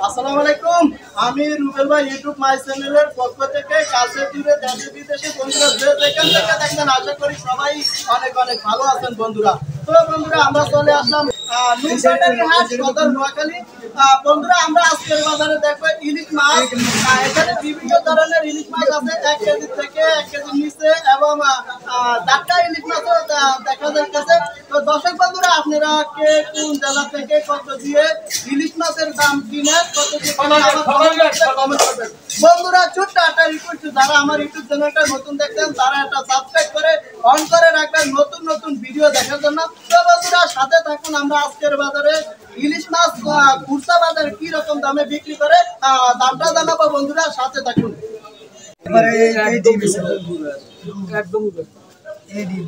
আসসালামু আলাইকুম। আমি রুবেল ভাই ইউটিউব মাই চ্যানেলের পক্ষ থেকে কাছে দূরে দেশে বিদেশে বন্ধুরা যে যেখান থেকে দেখবেন আশা করি সবাই অনেক অনেক ভালো আছেন বন্ধুরা। তো বন্ধুরা আমরা চলে আসলাম নুরবাজারের হাট সদর নোয়াখালী। বন্ধুরা আমরা আজকের বাজারে দেখবো ইলিশ মাছ। এখানে বিভিন্ন ধরনের ইলিশ মাছ আছে, 1 কেজি থেকে 1 কেজির নিচে এবং ডাক্কা ইলিশ মাছও দেখা যাচ্ছে। তো দর্শক বন্ধুরা আপনারা কে কোন জেলা থেকে কত দিয়ে ইলিশ মাছের দাম কিনে কত দিয়ে কমেন্ট করবেন। বন্ধুরা ছোট্ট একটা রিকোয়েস্ট, যারা আমার ইউটিউব চ্যানেলটা নতুন দেখছেন তারা একটা সাবস্ক্রাইব করে অন করে রাখবেন নতুন নতুন ভিডিও দেখার জন্য। তো বন্ধুরা সাথে থাকুন, আমরা আজকের বাজারে ইলিশ মাছ খুচরা বাজারে কি রকম দামে বিক্রি করে দামটা জানাবো। বন্ধুরা সাথে থাকুন। এবারে এই ডিম একদম এই ডিম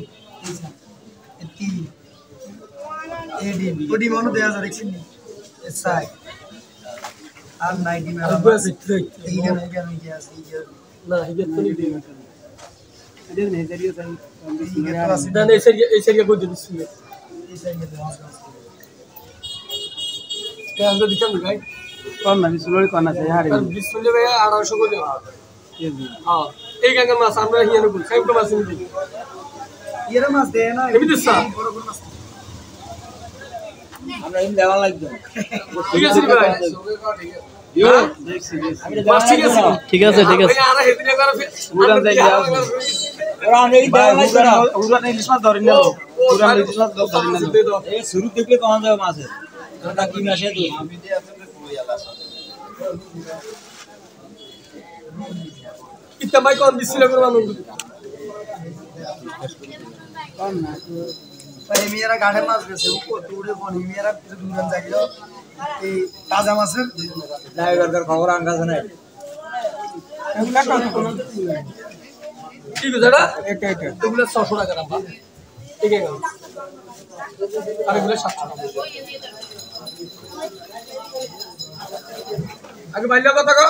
এই ডিম ও ডিম অন্য দেয়া যায় দেখছেন সাই আর নাই ডিম আর এইখানে কি আছে না হিজে তো নি দিন এদের নেজারিয়া চাই না এই সেরিয়া কই দিছি এই সাইডে দেওয়া কে আমরা দিতাম ভাই কম না বিসুলরি কোনা চাই হারে বিসুলে ভাই 1800 করে হ্যাঁ এই গাঙ্গা মাছ আমরা হিয়ানো বল সাইব মাছ নিদি এরা মাছ দেয় না এমনি দিছা বড় বড় মাছ আমরা এম দেওয়া লাগবে ঠিক আছে ভাই ঠিক আছে ঠিক আছে আরে হেদিনে করে উড়ান যাই যাও ওরা এই দেওয়া লাগবে না উড়ান ইলিশ মাছ ধরে না উড়ান ইলিশ মাছ ধরে না এই শুরু থেকে কোন যাবে মাছে ওটা কি মাসে তো আমি যে আপনাদের কই আলা ইতা ভাই কোন বিসলে করে মানুষ কম না ভাই মেয়েরা গাড়ে মাছ গেছে উপর দূরে কোন মেয়েরা দূরে যাইলো এই তাজা মাছের ড্রাইভারদের খবর আনকাছে নাই ঠিক আছে দাদা এটা এগুলো 600 টাকা দাম ঠিক আছে আর এগুলো 700 টাকা আগে বাইলা কত গো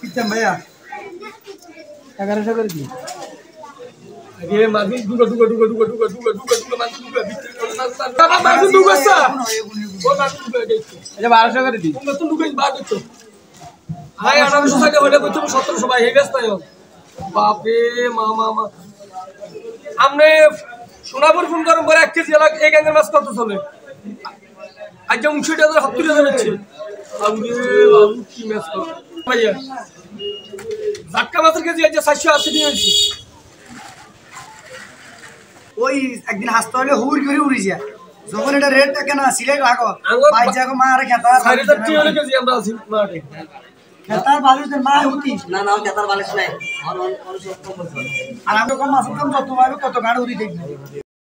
কিতাম ভাইয়া 1100 করে দিই আগে মাগি দুগা মাগি দুগা বিক্রি করে না মাগি দুগা সা ও মাগি দুগা দেখছো এটা 1200 করে দিই নতুন দুগা বাদ দিছো ভাই 1800 টাকা হলে কইছো 1700 ভাই হেবেস তাই বাপ রে মা আমনে সোনাপুর ফোন করুন পরে 1 কেজি এলাকা এই গাঙ্গের মাছ কত চলে আজ 59,000 70,000 হচ্ছে আমরে বাবু কি মাছ কর ভাইয়া জাটকা মাছের কেজি আজ 480 দিয়ে হইছে ওই একদিন হাসতে হলে হুর করে উড়ি যায় যখন এটা রেট থাকে না সিলেট লাগো ভাই যাগো মা আরে খেতার 4.5 কেজি আমরা আছি মাঠে খেতার বালুদের মা উঠি না না কেতার বালিশ নাই আর আমরা কম মাছ কম যত ভাবে কত গাড়ি উড়ি দেখবে